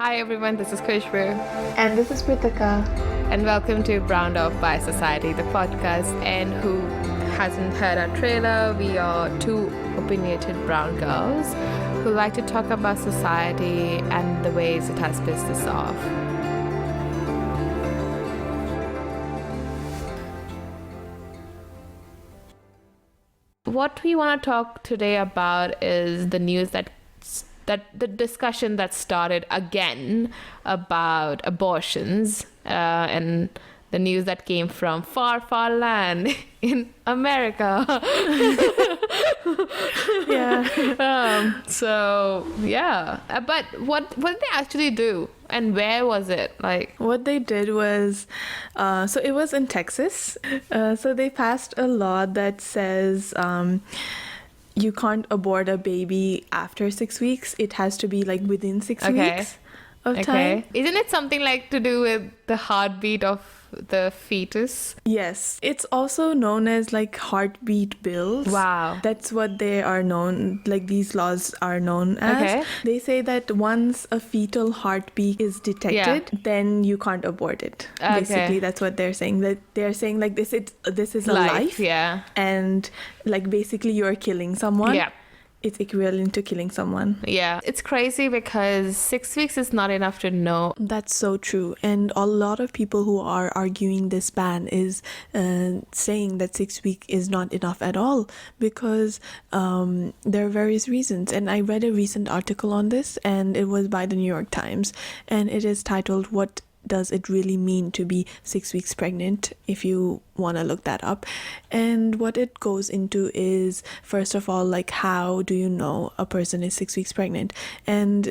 Hi everyone, this is Kushbu. And this is Prithika. And welcome to Browned Off by Society, the podcast. And who hasn't heard our trailer, we are two opinionated brown girls who like to talk about society and the ways it has pissed us off. What we want to talk today about is the news that the discussion that started again about abortions and the news that came from far, far land in America. But what did they actually do? And where was it? What they did was, so it was in Texas. So they passed a law that says you can't abort a baby after 6 weeks. It has to be within 6 weeks of time. Isn't it something to do with the heartbeat of the fetus? Yes. It's also known as heartbeat bills. Wow. That's what they are known, these laws are known as. Okay. They say that once a fetal heartbeat is detected, then you can't abort it. Okay. Basically, that's what they're saying. That they're saying this is a life. Yeah. And basically you're killing someone. Yeah. It's equivalent to killing someone. Yeah. It's crazy because 6 weeks is not enough to know. That's so true. And a lot of people who are arguing this ban is saying that 6 weeks is not enough at all because there are various reasons. And I read a recent article on this, and it was by the New York Times. And it is titled, "What Does It Really Mean to Be 6 Weeks Pregnant?" if you want to look that up. And what it goes into is, first of all, how do you know a person is 6 weeks pregnant? And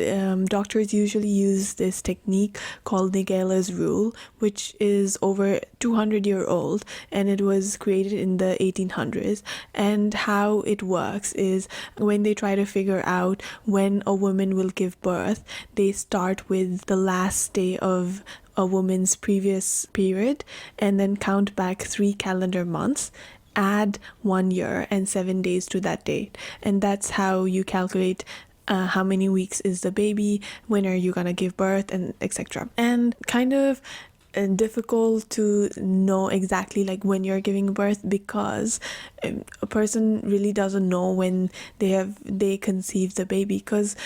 doctors usually use this technique called Nigella's rule, which is over 200-year-old, and it was created in the 1800s. And how it works is when they try to figure out when a woman will give birth, they start with the last day of a woman's previous period and then count back 3 calendar months, add 1 year and 7 days to that date. And that's how you calculate how many weeks is the baby, when are you gonna give birth, and etc. And kind of difficult to know exactly when you're giving birth because a person really doesn't know when they conceive the baby, because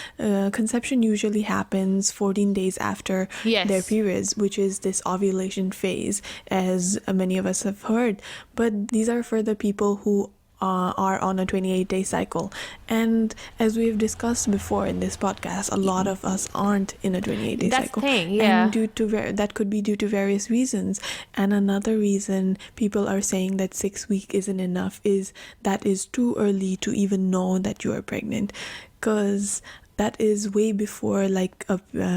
conception usually happens 14 days after their periods, which is this ovulation phase, as many of us have heard. But these are for the people who are on a 28-day cycle. And as we've discussed before in this podcast, a lot of us aren't in a 28-day cycle. That's the thing, yeah. And that could be due to various reasons. And another reason people are saying that 6 weeks isn't enough is that is too early to even know that you are pregnant, because that is way before a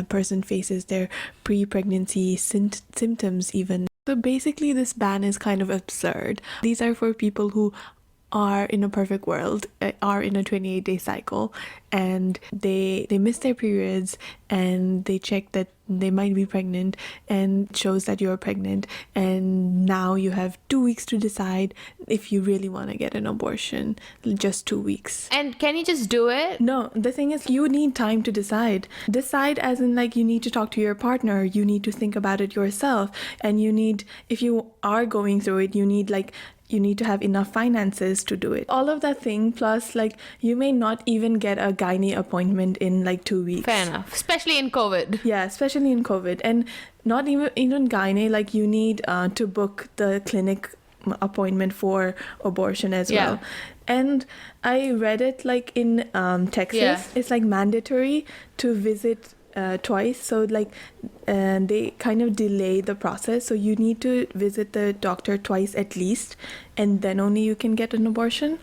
person faces their pre-pregnancy symptoms even. So basically this ban is kind of absurd. These are for people who are in a perfect world, are in a 28-day cycle, and they miss their periods, and they check that they might be pregnant, and it shows that you're pregnant, and now you have 2 weeks to decide if you really want to get an abortion. Just 2 weeks. And can you just do it? No, the thing is, you need time to decide. Decide as in you need to talk to your partner, you need to think about it yourself, and you need, if you are going through it, you need you need to have enough finances to do it. All of that thing, plus you may not even get a gynae appointment in 2 weeks. Fair enough. Especially in COVID. Yeah, especially in COVID. And not even gynae, you need to book the clinic appointment for abortion as well. And I read it in Texas, it's mandatory to visit twice, so they kind of delay the process, so you need to visit the doctor twice at least, and then only you can get an abortion.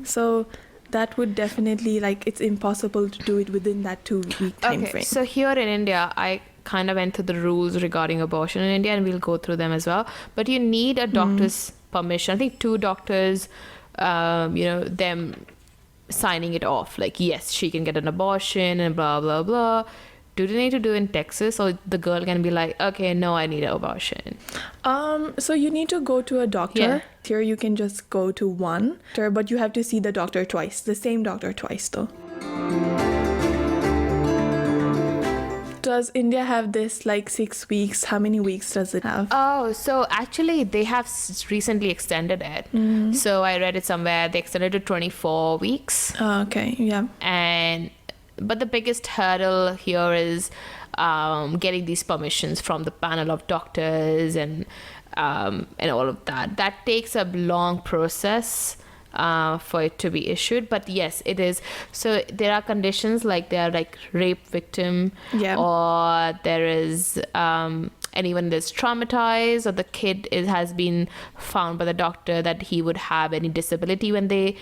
So that would definitely it's impossible to do it within that 2 week time frame. So here in India, I kind of went through the rules regarding abortion in India, and we'll go through them as well, but you need a doctor's permission. I think 2 doctors, them signing it off, yes, she can get an abortion and blah blah blah. Do they need to do in Texas, or the girl can be okay, no, I need an abortion? So you need to go to a doctor. Yeah. Here you can just go to one, but you have to see the doctor twice, the same doctor twice though. Does India have this like 6 weeks? How many weeks does it have? Oh, so actually they have recently extended it. So I read it somewhere. They extended it to 24 weeks. Oh, okay, yeah. But the biggest hurdle here is getting these permissions from the panel of doctors and all of that. That takes a long process for it to be issued. But yes, it is. So there are conditions like they are like rape victim, or there is anyone that's traumatized, or the kid has been found by the doctor that he would have any disability when they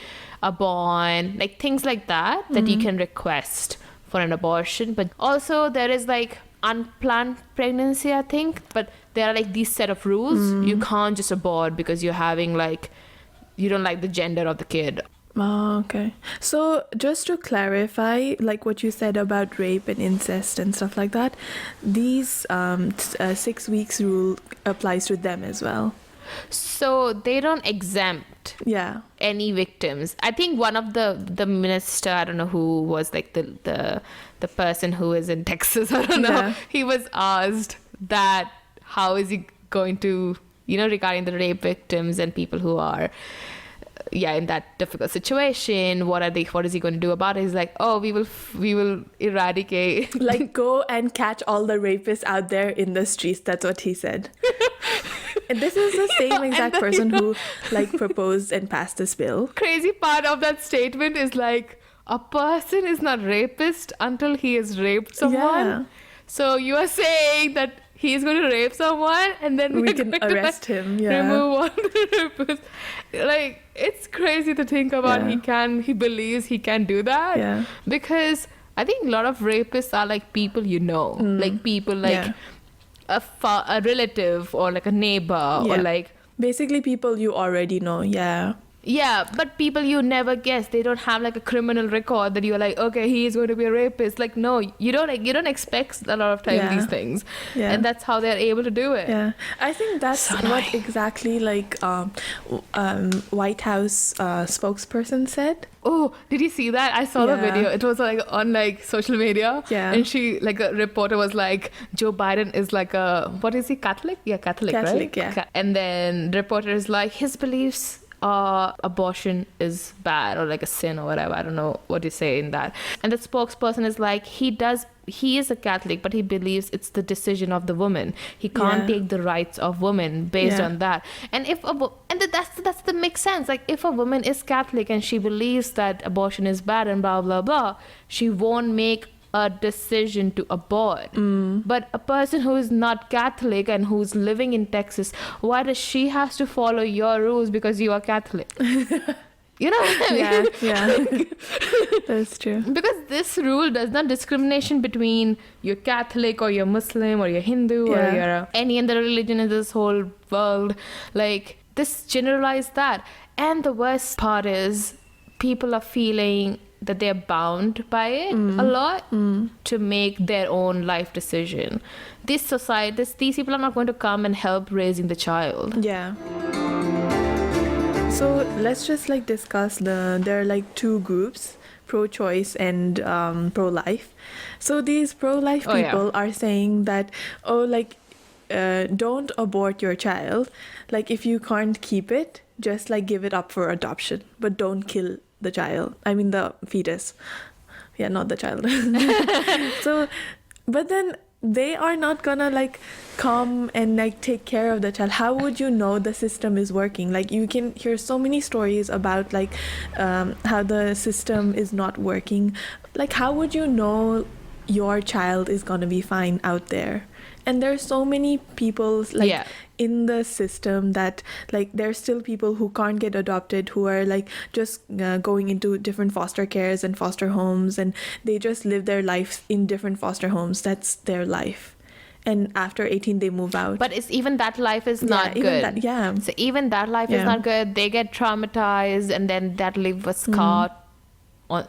are born, like things like that you can request for an abortion. But also there is like unplanned pregnancy, I think, but there are like these set of rules. You can't just abort because you're having like, you don't like the gender of the kid. Oh, okay. So just to clarify, like what you said about rape and incest and stuff like that, these 6 weeks rule applies to them as well. So they don't exempt any victims. I think one of the minister, I don't know who was like the person who is in Texas, I don't know, he was asked that how is he going to, regarding the rape victims and people who are in that difficult situation, what is he going to do about it? He's like, oh, we will eradicate, like go and catch all the rapists out there in the streets. That's what he said. And this is the same exact person who like proposed and passed this bill. Crazy part of that statement is like, a person is not rapist until he has raped someone. So you are saying that he's going to rape someone and then we can arrest him. Remove all the rapists. Like, it's crazy to think about. He believes he can do that. Because I think a lot of rapists are like people like people like a relative or like a neighbor or like basically people you already know. Yeah, but people you never guess. They don't have like a criminal record that you're like, okay, he is going to be a rapist. Like, no, you don't expect a lot of time these things, and that's how they're able to do it. I think that's so what exactly like White House spokesperson said. Oh, did you see that? I saw the video. It was like on like social media. And she, like a reporter was like, Joe Biden is like what is he, Catholic? Yeah, Catholic, right? Yeah. And then the reporter is like, his beliefs abortion is bad or like a sin or whatever. I don't know what you say in that. And the spokesperson is like, he is a Catholic, but he believes it's the decision of the woman. He can't take the rights of women based on that. And that's the makes sense. Like, if a woman is Catholic and she believes that abortion is bad and blah blah blah, she won't make a decision to abort. But a person who is not Catholic and who's living in Texas, why does she have to follow your rules because you are Catholic? You know what I mean? Yeah. That's true. Because this rule does not discrimination between you're Catholic or you're Muslim or you're Hindu or you're any other religion in this whole world. Like, this generalized that. And the worst part is people are feeling that they're bound by it a lot to make their own life decision. These people are not going to come and help raising the child. Yeah. So let's just like discuss there are like two groups, pro-choice and pro-life. So these pro-life people are saying that, don't abort your child. Like, if you can't keep it, just like give it up for adoption, but don't kill the child. I mean the fetus. Yeah, not the child. So, but then they are not gonna like come and like take care of the child. How would you know the system is working? Like, you can hear so many stories about like how the system is not working. Like, how would you know your child is gonna be fine out there? And there's so many people like in the system that like there's still people who can't get adopted, who are like just going into different foster cares and foster homes, and they just live their life in different foster homes. That's their life. And after 18 they move out. But even that life is not good. So even that life is not good. They get traumatized, and then that life was scarred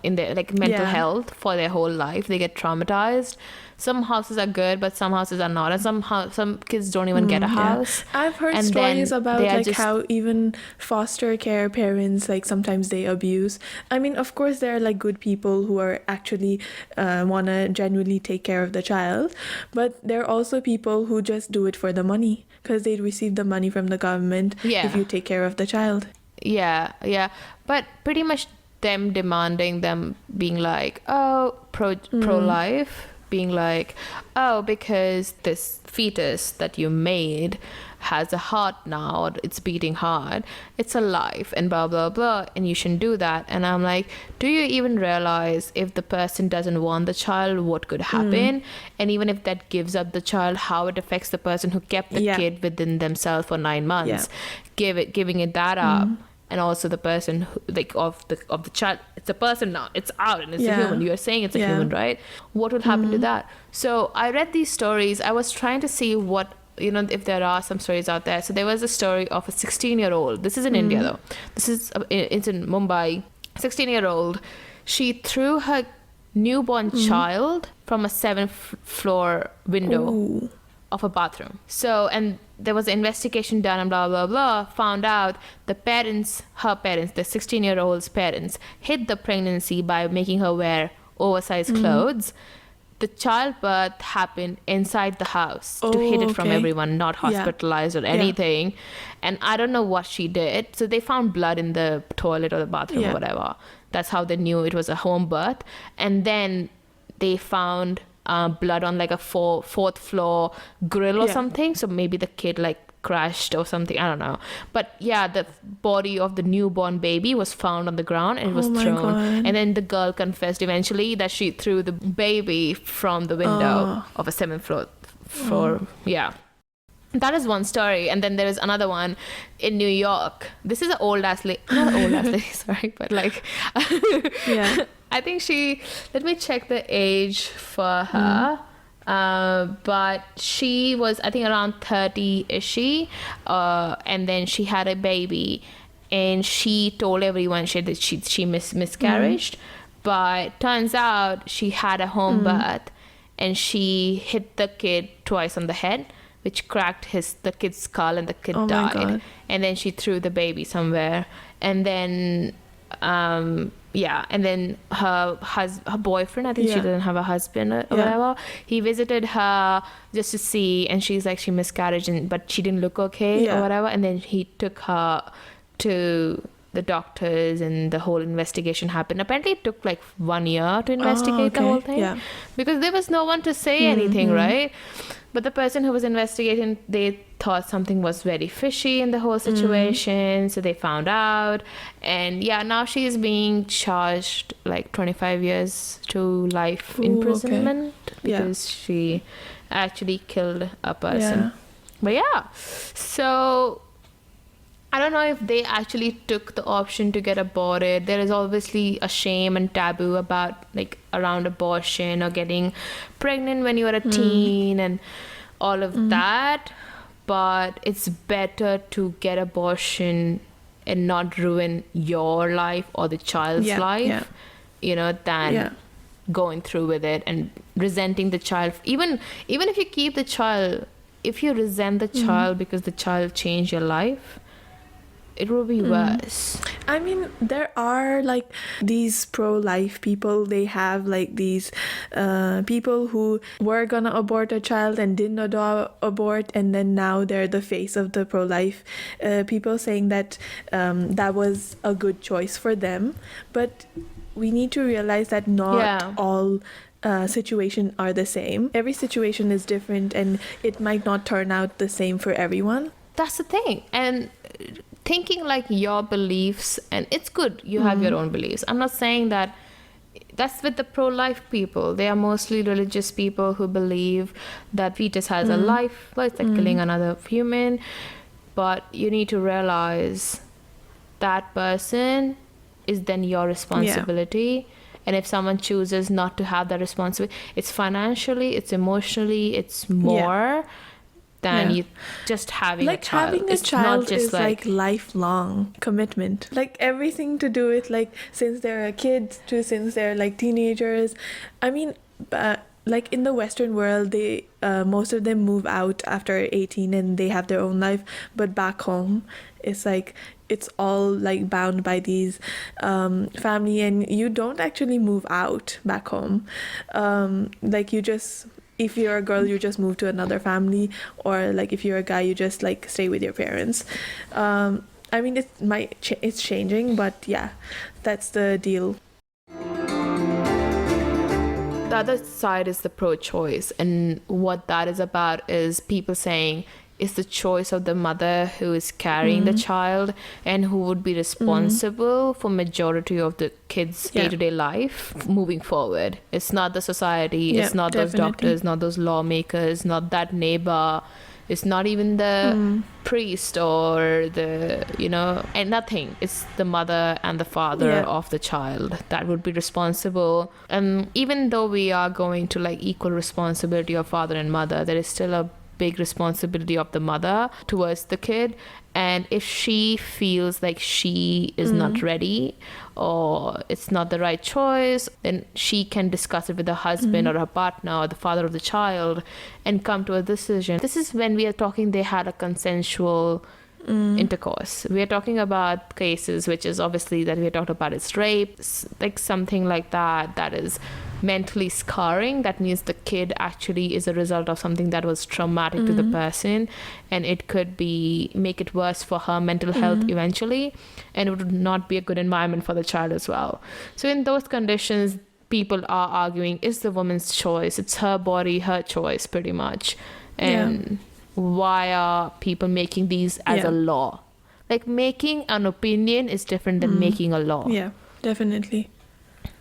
in their like mental Yeah. health for their whole life. They get traumatized. Some houses are good, but some houses are not, and some kids don't even get a Yeah. house. I've heard And stories then about they are like just how even foster care parents, like sometimes they abuse. I mean, of course there are like good people who are actually want to genuinely take care of the child, but there are also people who just do it for the money because they receive the money from the government if yeah. you take care of the child. Yeah, yeah. But pretty much them demanding them being like, oh, pro life, being like, oh, because this fetus that you made has a heart now, or it's beating hard, it's alive, and blah blah blah, and you shouldn't do that. And I'm like, do you even realize if the person doesn't want the child, what could happen? And even if that gives up the child, how it affects the person who kept the Yeah. kid within themselves for 9 months, Yeah. giving it that up. And also the person who, like of the child, it's a person now, it's out, and it's a Yeah. human. You're saying it's a Yeah. human, right? What would happen to that? So I read these stories. I was trying to see what, if there are some stories out there. So there was a story of a 16-year-old. This is in India though. This is it's in Mumbai. 16-year-old. She threw her newborn child from a 7th floor window Ooh. of a bathroom. So, and there was an investigation done and blah, blah, blah, found out her parents, the 16-year-old's parents, hid the pregnancy by making her wear oversized clothes. The childbirth happened inside the house to hid it from okay. everyone, not Yeah. hospitalized or Yeah. anything. And I don't know what she did. So they found blood in the toilet or the bathroom Yeah. or whatever. That's how they knew it was a home birth. And then they found blood on like a fourth floor grill or Yeah. something. So maybe the kid like crashed or something. I don't know. But yeah, the body of the newborn baby was found on the ground and it was Oh my thrown. God. And then the girl confessed eventually that she threw the baby from the window of a 7th floor. Yeah. That is one story. And then there is another one in New York. This is an old ass lady. Not old ass lady, sorry, but like Yeah. I think let me check the age for her. But she was, I think, around 30-ish. And then she had a baby. And she told everyone that she miscarried. But turns out she had a home birth. And she hit the kid twice on the head, which cracked the kid's skull, and the kid Oh my died. God. And then she threw the baby somewhere. And then and then her boyfriend, I think she Yeah. didn't have a husband or whatever, he visited her just to see, and she's like, she miscarried, but she didn't look okay or whatever. And then he took her to the doctors, and the whole investigation happened. Apparently it took like 1 year to investigate the okay. whole thing. Yeah. Because there was no one to say anything, right? But the person who was investigating, they thought something was very fishy in the whole situation. So they found out. And yeah, now she is being charged like 25 years to life imprisonment because she actually killed a person. Yeah. But yeah, so I don't know if they actually took the option to get aborted. There is obviously a shame and taboo about like around abortion or getting pregnant when you are a teen and all of that. But it's better to get abortion and not ruin your life or the child's life, than going through with it and resenting the child. Even if you keep the child, if you resent the child because the child changed your life, it will be worse. I mean, there are like these pro-life people. They have like these people who were gonna abort a child and didn't abort, and then now they're the face of the pro-life people, saying that that was a good choice for them. But we need to realize that not all situations are the same. Every situation is different, and it might not turn out the same for everyone. That's the thing. And thinking like your beliefs, and it's good you have your own beliefs. I'm not saying that. That's with the pro-life people. They are mostly religious people who believe that fetus has a life, but it's like killing another human. But you need to realize that person is then your responsibility. And if someone chooses not to have that responsibility, it's financially, it's emotionally, it's more. than Yeah. you just having a Like child. having a It's not child just is like lifelong commitment. Like everything to do with like since they're kids to since they're like teenagers. I mean, like in the Western world, they most of them move out after 18 and they have their own life. But back home, it's like it's all like bound by these family, and you don't actually move out back home. Like you just, if you're a girl, you just move to another family, or like if you're a guy, you just like stay with your parents. I mean, it's changing, but yeah, that's the deal. the other side is the pro-choice, and what that is about is people saying it's the choice of the mother who is carrying the child and who would be responsible for majority of the kid's Yeah. day-to-day life moving forward. It's not the society, Yeah, it's not those definitely. doctors, not those lawmakers, not that neighbor, it's not even the priest or the, and nothing. It's the mother and the father Yeah. of the child that would be responsible. Even though we are going to like equal responsibility of father and mother, there is still a big responsibility of the mother towards the kid. And if she feels like she is not ready or it's not the right choice, then she can discuss it with her husband or her partner or the father of the child and come to a decision. This is when we are talking they had a consensual intercourse. We are talking about cases which is obviously that we are talking about is rape, like something like that is mentally scarring. That means the kid actually is a result of something that was traumatic to the person, and it could be make it worse for her mental health eventually, and it would not be a good environment for the child as well. So in those conditions, people are arguing it's the woman's choice, it's her body, her choice pretty much. And why are people making these as a law? Like making an opinion is different than making a law. Yeah, definitely.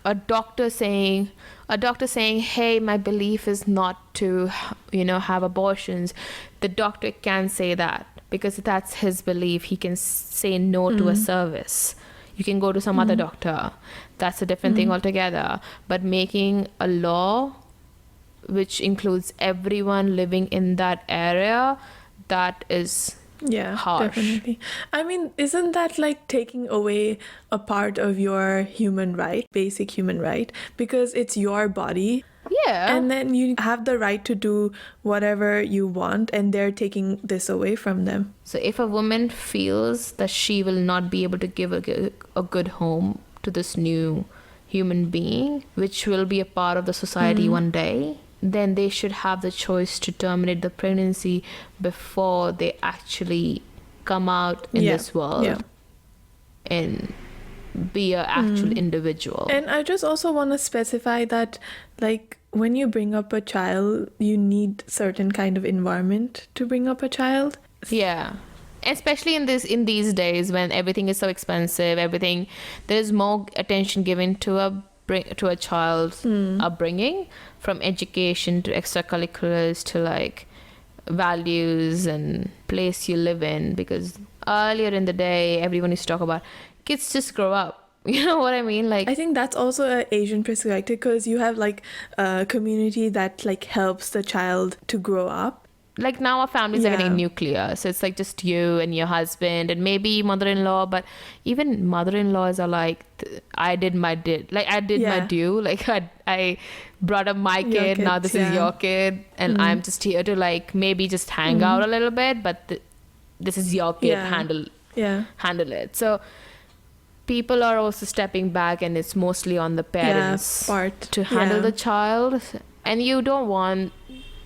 A doctor saying, hey, my belief is not to have abortions. The doctor can say that because that's his belief. He can say no to a service. You can go to some other doctor. That's a different thing altogether. But making a law which includes everyone living in that area, that is harsh. Definitely. I mean, isn't that like taking away a part of your human right, basic human right? Because it's your body. Yeah. And then you have the right to do whatever you want, and they're taking this away from them. So if a woman feels that she will not be able to give a good home to this new human being, which will be a part of the society one day, then they should have the choice to terminate the pregnancy before they actually come out in this world and be an actual individual. And I just also want to specify that, like, when you bring up a child, you need certain kind of environment to bring up a child. Yeah. Especially in these days when everything is so expensive, there's more attention given to a child's upbringing, from education to extracurriculars to like values and place you live in. Because earlier in the day, everyone used to talk about kids just grow up. You know what I mean? Like, I think that's also an Asian perspective, because you have like a community that like helps the child to grow up. like now our families are getting nuclear, so it's like just you and your husband and maybe mother-in-law. But even mother-in-laws are like, I did my due. Like I brought up my kid, now this is your kid, and I'm just here to like maybe just hang out a little bit, but this is your kid, handle it. So people are also stepping back, and it's mostly on the parents part to handle the child. And you don't want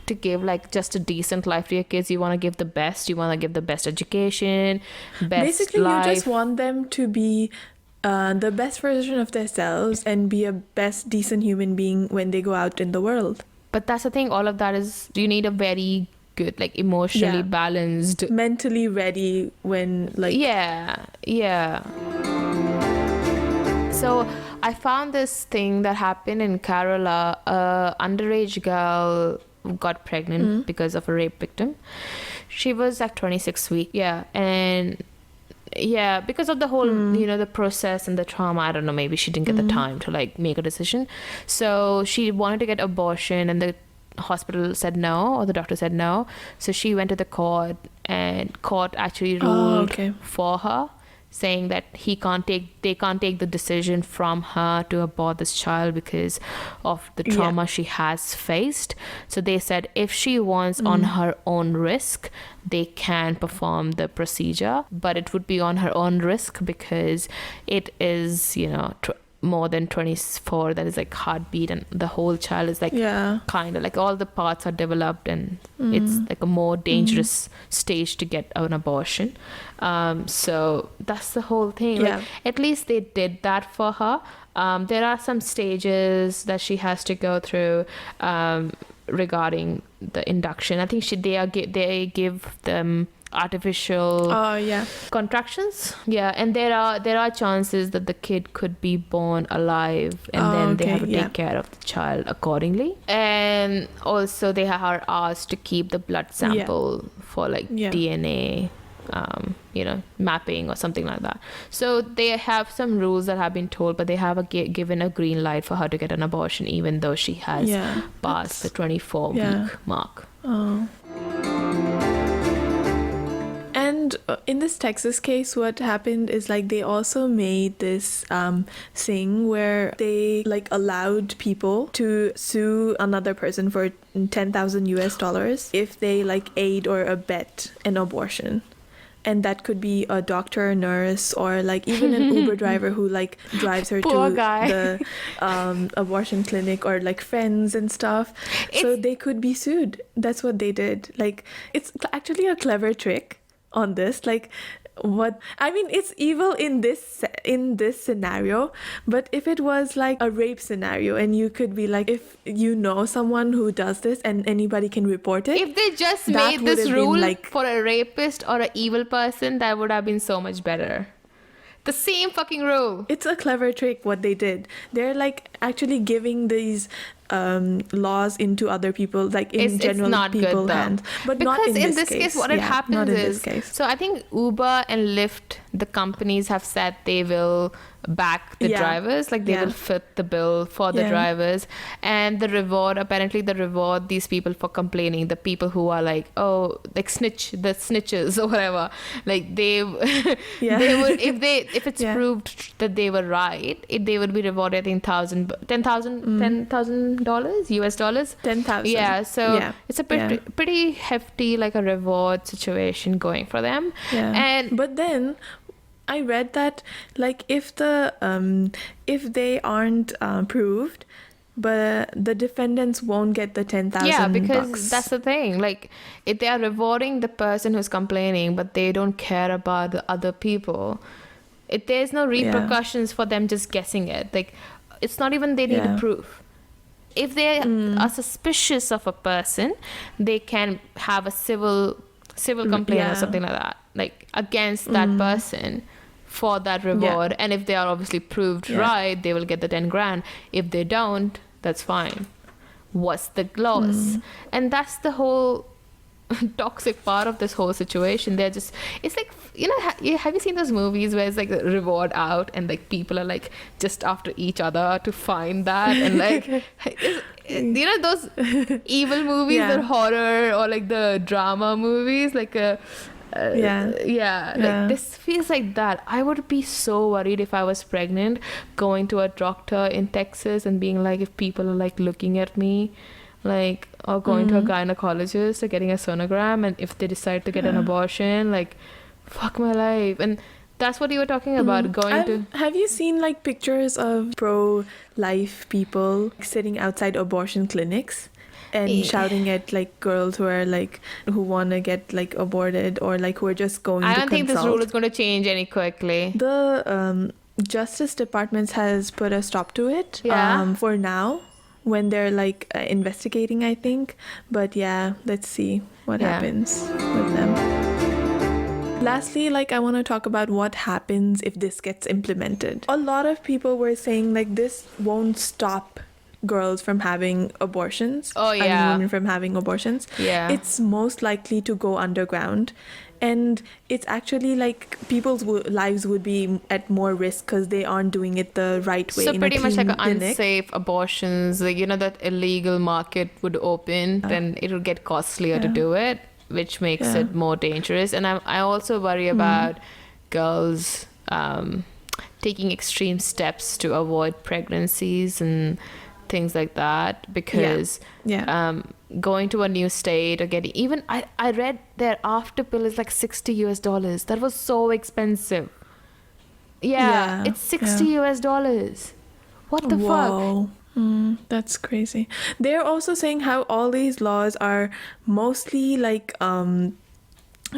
to give like just a decent life to your kids. You want to give the best. You want to give the best education, best Basically, life. you just want them to be the best version of themselves and be a best decent human being when they go out in the world. But that's the thing. All of that is, you need a very good, like emotionally balanced, mentally ready when like So I found this thing that happened in Kerala. Underage girl got pregnant because of a rape victim. She was like 26 weeks. And because of the whole the process and the trauma, I don't know, maybe she didn't get the time to like make a decision. So she wanted to get abortion, and hospital said no, or the doctor said no. So she went to the court, and court actually ruled for her, saying that they can't take the decision from her to abort this child because of the trauma she has faced. So they said if she wants on her own risk, they can perform the procedure, but it would be on her own risk because it is, more than 24, that is like heartbeat, and the whole child is like kind of like all the parts are developed, and it's like a more dangerous stage to get an abortion. So that's the whole thing. Like, at least they did that for her. There are some stages that she has to go through regarding the induction. I think they give them artificial contractions, and there are chances that the kid could be born alive, and then they have to take care of the child accordingly. And also they are asked to keep the blood sample for like DNA mapping or something like that. So they have some rules that have been told, but they have given a green light for her to get an abortion, even though she has passed the 24-week mark. And in this Texas case, what happened is like they also made this thing where they like allowed people to sue another person for $10,000 if they like aid or abet an abortion. And that could be a doctor, a nurse, or like even an Uber driver who like drives her to the abortion clinic, or like friends and stuff. So they could be sued. That's what they did. Like, it's actually a clever trick on this. Like, what I mean, it's evil in this scenario, but if it was like a rape scenario, and you could be like, if you know someone who does this and anybody can report it, if they just made this rule like, for a rapist or an evil person, that would have been so much better. The same fucking rule. It's a clever trick what they did. They're like actually giving these laws into other people, like in general not people's hands, but because not in this case. What it happens is, so I think Uber and Lyft, the companies have said they will back the drivers, like they will fit the bill for the drivers, and the reward these people for complaining, the people who are like, oh, like snitches or whatever, like they they would, if it's proved that they were right, they would be rewarded, I think $10,000 US dollars. 10,000. Yeah, so it's a pretty hefty like a reward situation going for them. But then I read that like if they aren't proved, but the defendants won't get the 10,000 Yeah, because bucks. that's the thing. Like, if they are rewarding the person who's complaining, but they don't care about the other people, there's no repercussions for them just guessing it. Like, it's not even they need to prove. If they are suspicious of a person, they can have a civil complaint or something like that, like against that person for that reward. And if they are obviously proved right, they will get the 10 grand. If they don't, that's fine. What's the loss? And that's the whole toxic part of this whole situation. They're just, it's like, have you seen those movies where it's like reward out, and like people are like just after each other to find that, and like those evil movies or horror, or like the drama movies, like like this feels like that. I would be so worried if I was pregnant, going to a doctor in Texas and being like, if people are like looking at me, like, or going to a gynecologist or getting a sonogram, and if they decide to get an abortion, like, fuck my life. And that's what you were talking about, Have you seen like pictures of pro-life people sitting outside abortion clinics and shouting at like girls who want to get like aborted, or like who are just going to consult? I don't think this rule is going to change any quickly. The Justice Department has put a stop to it for now, when they're like investigating, I think. But let's see what happens with them. Lastly, like, I want to talk about what happens if this gets implemented. A lot of people were saying like this won't stop girls from having abortions. Oh, I mean, yeah. women from having abortions. Yeah. It's most likely to go underground. And it's actually like people's lives would be at more risk because they aren't doing it the right way So in a pretty much like clean clinic. unsafe abortions, like, that illegal market would open, then it'll get costlier to Yeah. do it, which makes Yeah. it more dangerous. And I also worry about girls taking extreme steps to avoid pregnancies and things like that, because Yeah. going to a new state or getting, even I read their after pill is like $60. That was so expensive. Yeah, it's 60 US dollars. What the fuck? Whoa. That's crazy. They're also saying how all these laws are mostly like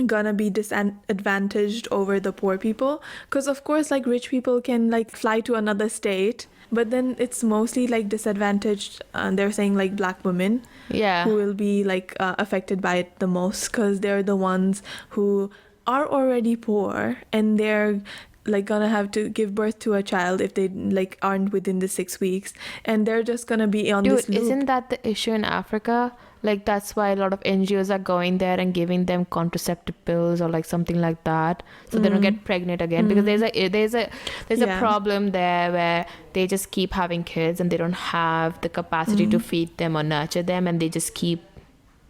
gonna be disadvantaged over the poor people, because of course like rich people can like fly to another state, but then it's mostly like disadvantaged, they're saying like black women Yeah. who will be like affected by it the most, because they're the ones who are already poor, and they're like gonna have to give birth to a child if they like aren't within the 6 weeks, and they're just gonna be on this Dude, loop. isn't that the issue in Africa? Like, that's why a lot of NGOs are going there and giving them contraceptive pills or like something like that, so they don't get pregnant again. Because there's a Yeah. problem there where they just keep having kids and they don't have the capacity to feed them or nurture them, and they just keep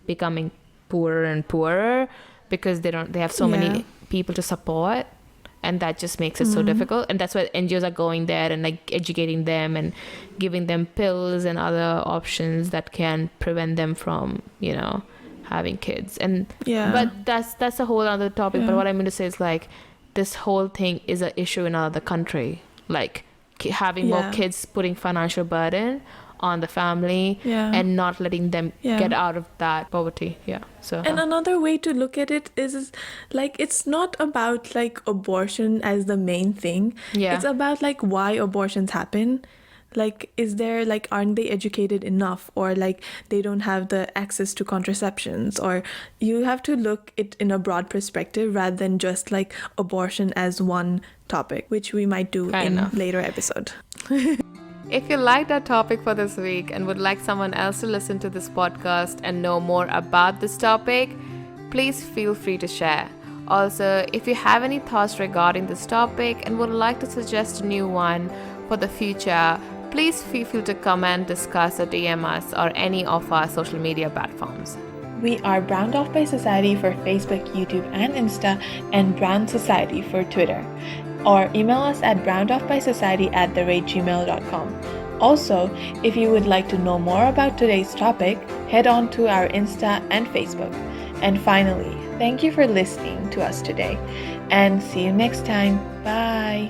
becoming poorer and poorer because they have so Yeah. many people to support. And that just makes it so difficult. And that's why NGOs are going there and like educating them and giving them pills and other options that can prevent them from, having kids. And Yeah. but that's a whole other topic. But Yeah. what I mean to say is like this whole thing is an issue in another country. Like having more Yeah. kids, putting financial burden on the family, Yeah. and not letting them Yeah. get out of that poverty. Yeah. So And another way to look at it is like it's not about like abortion as the main thing. Yeah. It's about like why abortions happen. Like, is there like, aren't they educated enough, or like they don't have the access to contraceptions, or you have to look it in a broad perspective rather than just like abortion as one topic, which we might do Fair in enough. later episode. If you liked our topic for this week and would like someone else to listen to this podcast and know more about this topic, please feel free to share. Also, if you have any thoughts regarding this topic and would like to suggest a new one for the future, please feel free to comment, discuss, or DM us or any of our social media platforms. We are Browned Off by Society for Facebook, YouTube, and Insta, and Brown Society for Twitter. Or email us at brownedoffbysociety@gmail.com. Also, if you would like to know more about today's topic, head on to our Insta and Facebook. And finally, thank you for listening to us today, and see you next time. Bye!